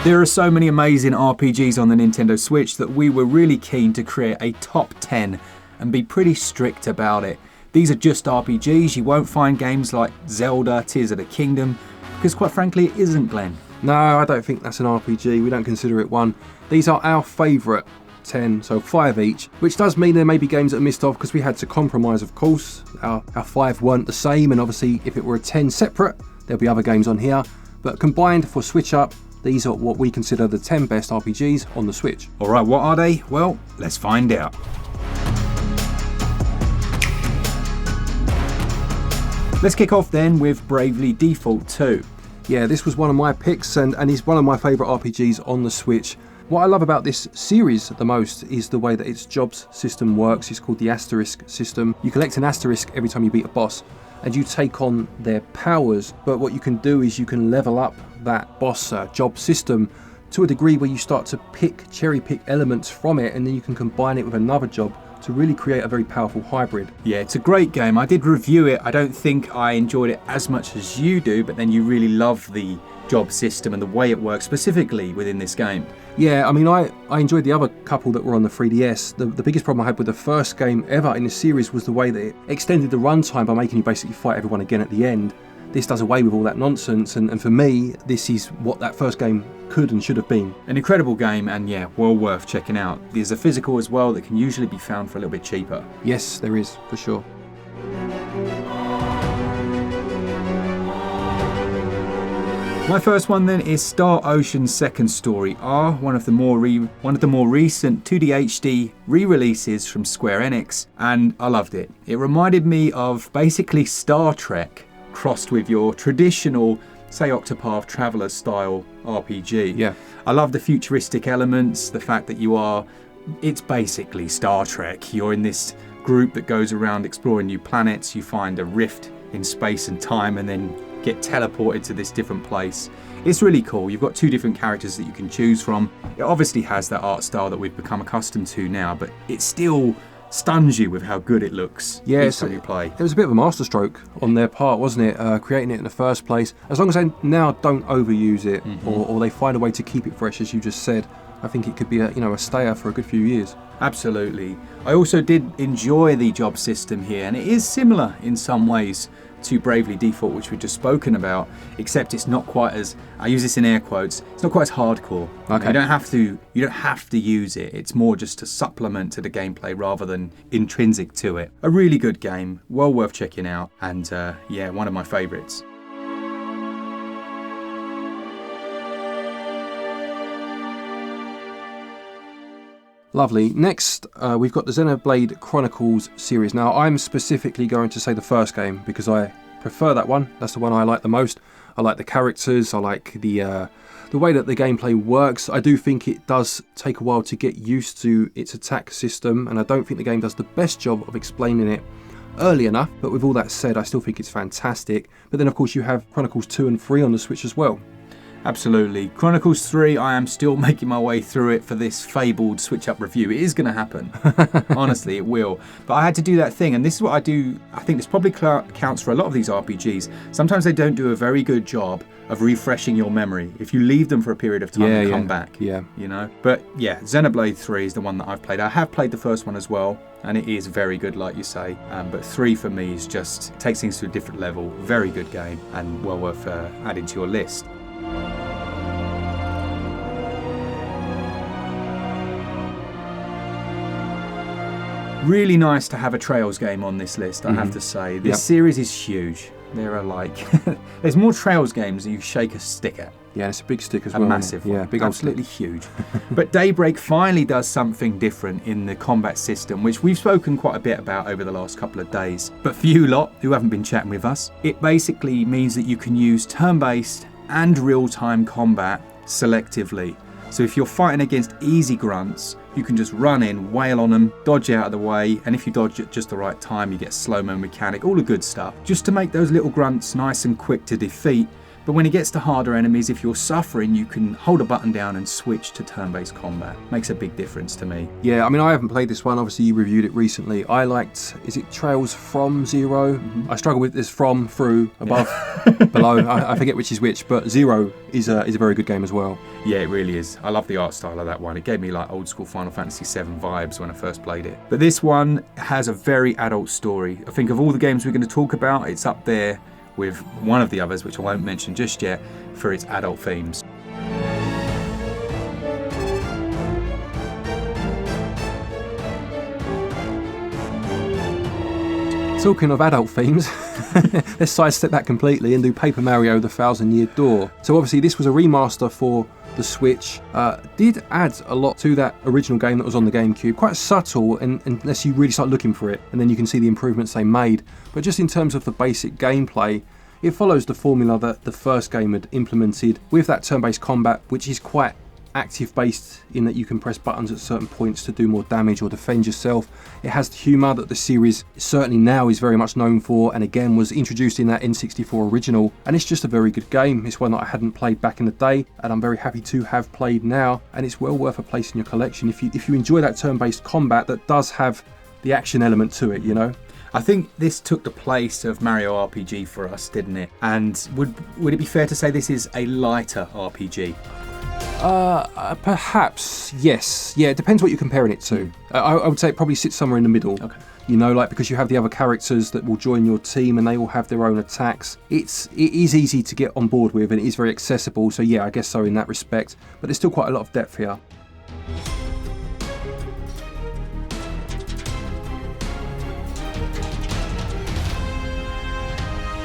There are so many amazing RPGs on the Nintendo Switch that we were really keen to create a top 10 and be pretty strict about it. These are just RPGs, you won't find games like Zelda, Tears of the Kingdom, because quite frankly it isn't, Glen. No, I don't think that's an RPG, we don't consider it one. These are our favourite 10, so 5 each, which does mean there may be games that are missed off because we had to compromise, of course. Our 5 weren't the same, and obviously if it were a 10 separate, there'll be other games on here, but combined for SwitchUp, these are what we consider the 10 best RPGs on the Switch. Alright, what are they? Well, let's find out. Let's kick off then with Bravely Default 2. Yeah, this was one of my picks and is one of my favourite RPGs on the Switch. What I love about this series the most is the way that its jobs system works. It's called the asterisk system. You collect an asterisk every time you beat a boss and you take on their powers, but what you can do is you can level up that boss job system to a degree where you start to cherry pick elements from it, and then you can combine it with another job to really create a very powerful hybrid. Yeah, it's a great game. I did review it. I don't think I enjoyed it as much as you do, but then you really love the job system and the way it works specifically within this game. Yeah, I mean, I enjoyed the other couple that were on the 3DS. The biggest problem I had with the first game ever in the series was the way that it extended the runtime by making you basically fight everyone again at the end. This does away with all that nonsense, and for me, this is what that first game could and should have been. An incredible game, and yeah, well worth checking out. There's a physical as well that can usually be found for a little bit cheaper. Yes, there is, for sure. My first one then is Star Ocean's Second Story R, one of the more recent 2D HD re-releases from Square Enix, and I loved it. It reminded me of basically Star Trek crossed with your traditional, say, Octopath Traveler style RPG. Yeah. I love the futuristic elements, the fact that it's basically Star Trek. You're in this group that goes around exploring new planets, you find a rift in space and time, and then get teleported to this different place. It's really cool. You've got 2 different characters that you can choose from. It obviously has that art style that we've become accustomed to now, but it still stuns you with how good it looks each time you play. It was a bit of a masterstroke on their part, wasn't it? Creating it in the first place. As long as they now don't overuse it, or they find a way to keep it fresh, as you just said, I think it could be a stayer for a good few years. Absolutely. I also did enjoy the job system here, and it is similar in some ways to Bravely Default, which we've just spoken about, except it's not quite as, I use this in air quotes, it's not quite as hardcore. Okay. You don't have to use it. It's more just a supplement to the gameplay rather than intrinsic to it. A really good game, well worth checking out, and yeah, one of my favourites. Lovely. Next, we've got the Xenoblade Chronicles series. Now, I'm specifically going to say the first game because I prefer that one. That's the one I like the most. I like the characters. I like the way that the gameplay works. I do think it does take a while to get used to its attack system, and I don't think the game does the best job of explaining it early enough. But with all that said, I still think it's fantastic. But then, of course, you have Chronicles 2 and 3 on the Switch as well. Absolutely. Chronicles 3, I am still making my way through it for this fabled SwitchUp review. It is going to happen. Honestly, it will. But I had to do that thing, and this is what I do. I think this probably counts for a lot of these RPGs. Sometimes they don't do a very good job of refreshing your memory if you leave them for a period of time and come back. Yeah. You know? But yeah, Xenoblade 3 is the one that I've played. I have played the first one as well, and it is very good, like you say. But 3 for me is just takes things to a different level. Very good game, and well worth adding to your list. Really nice to have a Trails game on this list, I have to say. This series is huge. There are there's more Trails games than you shake a stick at. Yeah, it's a big stick as well. A massive one. Yeah, big absolutely huge. But Daybreak finally does something different in the combat system, which we've spoken quite a bit about over the last couple of days. But for you lot who haven't been chatting with us, it basically means that you can use turn-based and real-time combat selectively. So if you're fighting against easy grunts, you can just run in, wail on them, dodge out of the way, and if you dodge at just the right time, you get slow-mo mechanic, all the good stuff. Just to make those little grunts nice and quick to defeat, But when it gets to harder enemies, if you're suffering, you can hold a button down and switch to turn-based combat. Makes a big difference to me. Yeah, I mean, I haven't played this one. Obviously, you reviewed it recently. I liked, is it Trails from Zero? I struggle with this from, through, above, below. I forget which is which, but Zero is a very good game as well. Yeah, it really is. I love the art style of that one. It gave me like old school Final Fantasy VII vibes when I first played it. But this one has a very adult story. I think of all the games we're going to talk about, it's up there with one of the others, which I won't mention just yet, for its adult themes. Talking of adult themes, let's sidestep that completely and do Paper Mario The Thousand Year Door. So obviously this was a remaster for the Switch. Did add a lot to that original game that was on the GameCube. Quite subtle unless you really start looking for it, and then you can see the improvements they made. But just in terms of the basic gameplay, it follows the formula that the first game had implemented with that turn-based combat, which is quite active-based in that you can press buttons at certain points to do more damage or defend yourself. It has the humour that the series certainly now is very much known for, and again was introduced in that N64 original, and it's just a very good game. It's one that I hadn't played back in the day, and I'm very happy to have played now, and it's well worth a place in your collection if you enjoy that turn-based combat that does have the action element to it, you know. I think this took the place of Mario RPG for us, didn't it? And would it be fair to say this is a lighter RPG? Perhaps, yes. Yeah, it depends what you're comparing it to. I would say it probably sits somewhere in the middle. Okay. You know, like, because you have the other characters that will join your team and they all have their own attacks. It is easy to get on board with, and it is very accessible. So yeah, I guess so in that respect. But there's still quite a lot of depth here.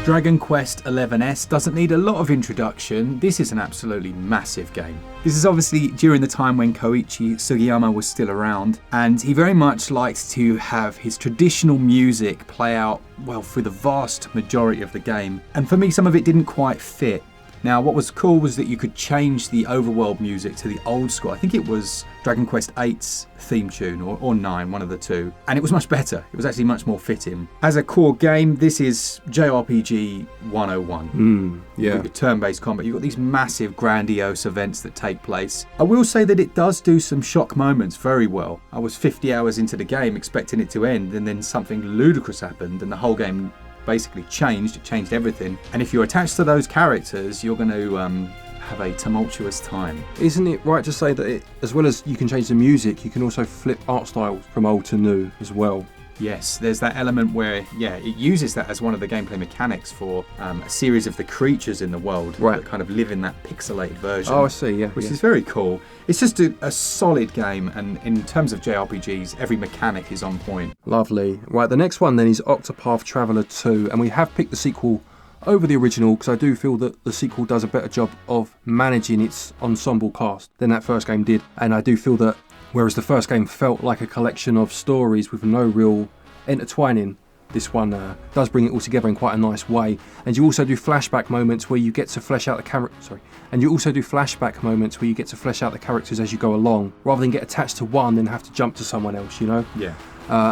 Dragon Quest XI's doesn't need a lot of introduction. This is an absolutely massive game. This is obviously during the time when Koichi Sugiyama was still around, and he very much liked to have his traditional music play out, well, through the vast majority of the game. And for me, some of it didn't quite fit. Now, what was cool was that you could change the overworld music to the old school. I think it was Dragon Quest VIII's theme tune, or 9, one of the two. And it was much better. It was actually much more fitting. As a core game, this is JRPG 101. Yeah. With turn-based combat, you've got these massive, grandiose events that take place. I will say that it does do some shock moments very well. I was 50 hours into the game expecting it to end, and then something ludicrous happened, and the whole game basically changed. It changed everything, and if you're attached to those characters, you're going to have a tumultuous time. Isn't it right to say that as well as you can change the music, you can also flip art styles from old to new as well? Yes, there's that element where, it uses that as one of the gameplay mechanics for a series of the creatures in the world that kind of live in that pixelated version. Oh, I see, yeah. Which is very cool. It's just a solid game, and in terms of JRPGs, every mechanic is on point. Lovely. Right, the next one then is Octopath Traveler 2, and we have picked the sequel over the original because I do feel that the sequel does a better job of managing its ensemble cast than that first game did, and I do feel that whereas the first game felt like a collection of stories with no real intertwining, this one does bring it all together in quite a nice way. And you also do flashback moments where you get to flesh out the characters as you go along, rather than get attached to one and have to jump to someone else, you know? Yeah.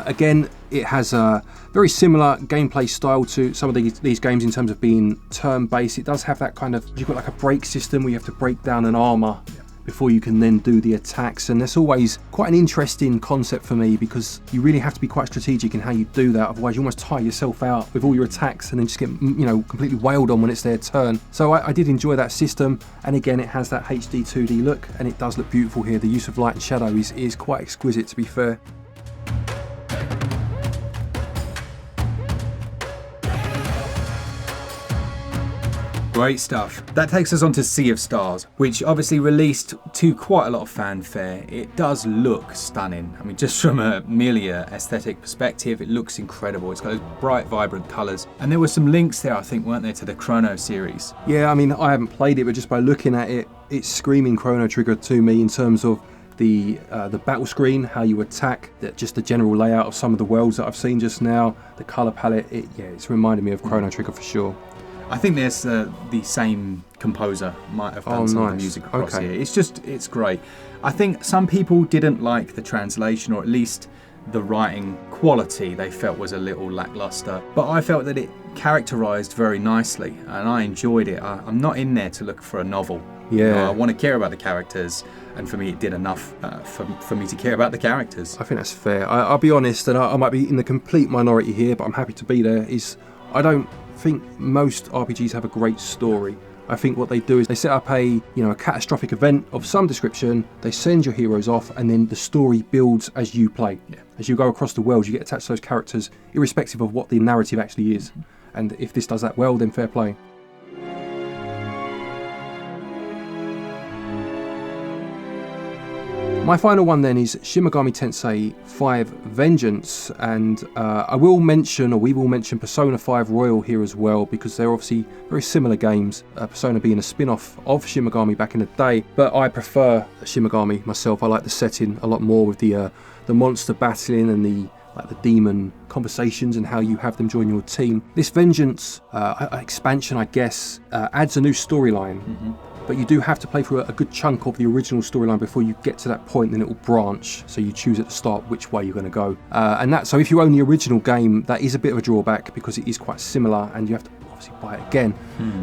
Again, it has a very similar gameplay style to some of these games in terms of being turn-based. It does have that kind of, you've got like a break system where you have to break down an armour before you can then do the attacks, and that's always quite an interesting concept for me because you really have to be quite strategic in how you do that, otherwise you almost tire yourself out with all your attacks and then just get completely wailed on when it's their turn. So I did enjoy that system, and again it has that HD 2D look and it does look beautiful here. The use of light and shadow is quite exquisite, to be fair. Great stuff. That takes us on to Sea of Stars, which obviously released to quite a lot of fanfare. It does look stunning. I mean, just from a merely aesthetic perspective, it looks incredible. It's got those bright, vibrant colours. And there were some links there, I think, weren't there, to the Chrono series? Yeah, I mean, I haven't played it, but just by looking at it, it's screaming Chrono Trigger to me in terms of the battle screen, how you attack, just the general layout of some of the worlds that I've seen just now, the colour palette. It's reminded me of Chrono Trigger for sure. I think there's the same composer might have done some of the music across here. It's great. I think some people didn't like the translation, or at least the writing quality they felt was a little lackluster. But I felt that it characterized very nicely and I enjoyed it. I'm not in there to look for a novel. Yeah. I want to care about the characters, and for me it did enough for me to care about the characters. I think that's fair. I'll be honest, and I might be in the complete minority here, but I'm happy to be there, I don't think most RPGs have a great story. I think what they do is they set up a catastrophic event of some description, they send your heroes off, and then the story builds as you play. Yeah. As you go across the world, you get attached to those characters, irrespective of what the narrative actually is. And if this does that well, then fair play. My final one then is Shin Megami Tensei 5 Vengeance, and we will mention Persona 5 Royal here as well, because they're obviously very similar games, Persona being a spin-off of Shin Megami back in the day, but I prefer Shin Megami myself. I like the setting a lot more with the monster battling and the demon conversations and how you have them join your team. This Vengeance expansion, I guess, adds a new storyline. But you do have to play through a good chunk of the original storyline before you get to that point, then it will branch. So you choose at the start which way you're going to go. So if you own the original game, that is a bit of a drawback because it is quite similar and you have to obviously buy it again.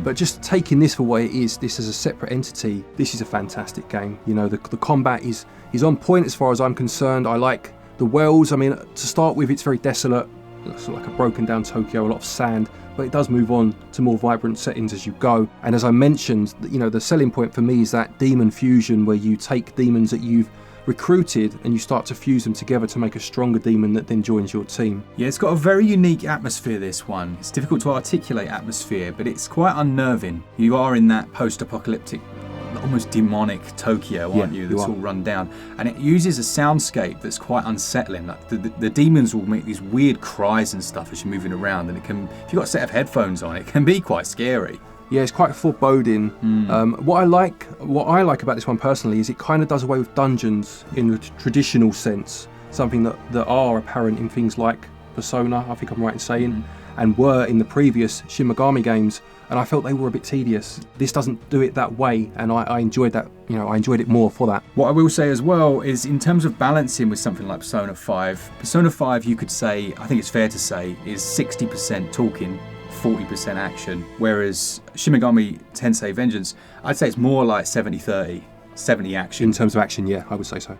But just taking this for what it is, this as a separate entity, this is a fantastic game. The combat is on point as far as I'm concerned. I like the worlds. I mean, to start with, it's very desolate. It's like a broken down Tokyo, a lot of sand, but it does move on to more vibrant settings as you go. And as I mentioned, the selling point for me is that demon fusion, where you take demons that you've recruited and you start to fuse them together to make a stronger demon that then joins your team. Yeah, it's got a very unique atmosphere, this one. It's difficult to articulate atmosphere, but it's quite unnerving. You are in that post-apocalyptic, almost demonic Tokyo, aren't you? That's all run down. And it uses a soundscape that's quite unsettling. Like the demons will make these weird cries and stuff as you're moving around, and if you've got a set of headphones on, it can be quite scary. Yeah, it's quite foreboding. What I like about this one personally is it kind of does away with dungeons in the traditional sense, something that are apparent in things like Persona, I think I'm right in saying, and were in the previous Shin Megami games, and I felt they were a bit tedious. This doesn't do it that way, and I enjoyed that. I enjoyed it more for that. What I will say as well is, in terms of balancing with something like Persona 5, you could say, I think it's fair to say, is 60% talking, 40% action, whereas Shin Megami Tensei Vengeance, I'd say it's more like 70-30, 70 action. In terms of action, yeah, I would say so.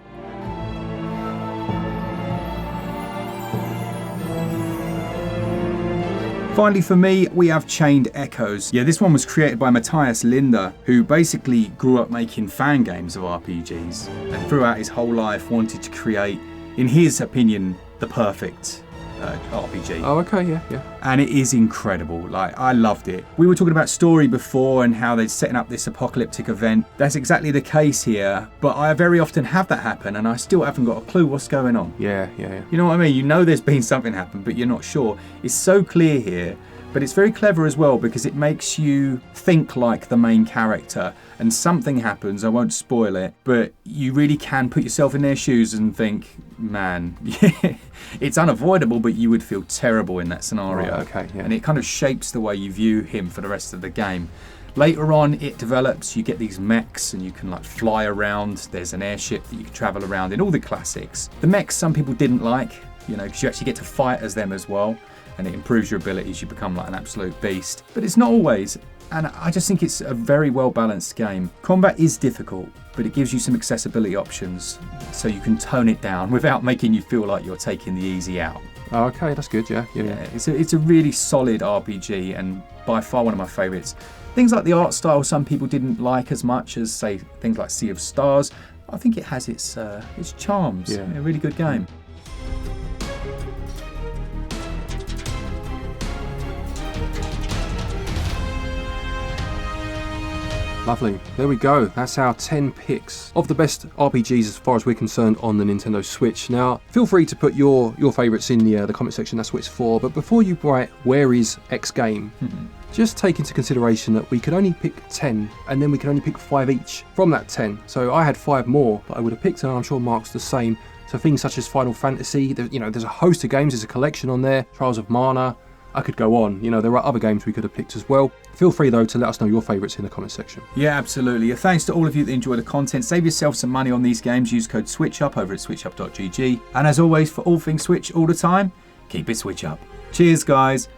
Finally for me, we have Chained Echoes. Yeah, this one was created by Matthias Linder, who basically grew up making fan games of RPGs, and throughout his whole life wanted to create, in his opinion, the perfect RPG. Oh, okay, yeah. And it is incredible. I loved it. We were talking about story before and how they're setting up this apocalyptic event. That's exactly the case here, but I very often have that happen and I still haven't got a clue what's going on. Yeah. You know what I mean? There's been something happen, but you're not sure. It's so clear here, but it's very clever as well because it makes you think like the main character, and something happens, I won't spoil it, but you really can put yourself in their shoes and think, man, it's unavoidable, but you would feel terrible in that scenario. Right, okay, yeah. And it kind of shapes the way you view him for the rest of the game. Later on, it develops, you get these mechs and you can fly around. There's an airship that you can travel around in, all the classics. The mechs some people didn't like, because you actually get to fight as them as well, and it improves your abilities, you become like an absolute beast. But it's not always, and I just think it's a very well balanced game. Combat is difficult, but it gives you some accessibility options, so you can tone it down without making you feel like you're taking the easy out. Oh, okay, that's good, yeah. It's a really solid RPG, and by far one of my favourites. Things like the art style some people didn't like as much as, say, things like Sea of Stars. I think it has its charms. Yeah. A really good game. Lovely. There we go. That's our 10 picks of the best RPGs as far as we're concerned on the Nintendo Switch. Now, feel free to put your favourites in the comment section. That's what it's for. But before you write, where is X game? Just take into consideration that we could only pick 10, and then we can only pick 5 each from that 10. So I had 5 more that I would have picked, and I'm sure Mark's the same. So things such as Final Fantasy, there's a host of games. There's a collection on there. Trials of Mana. I could go on. You know, there are other games we could have picked as well. Feel free, though, to let us know your favourites in the comment section. Yeah, absolutely. Thanks to all of you that enjoy the content. Save yourself some money on these games. Use code SwitchUp over at switchup.gg. And as always, for all things Switch all the time, keep it Switch Up. Cheers, guys.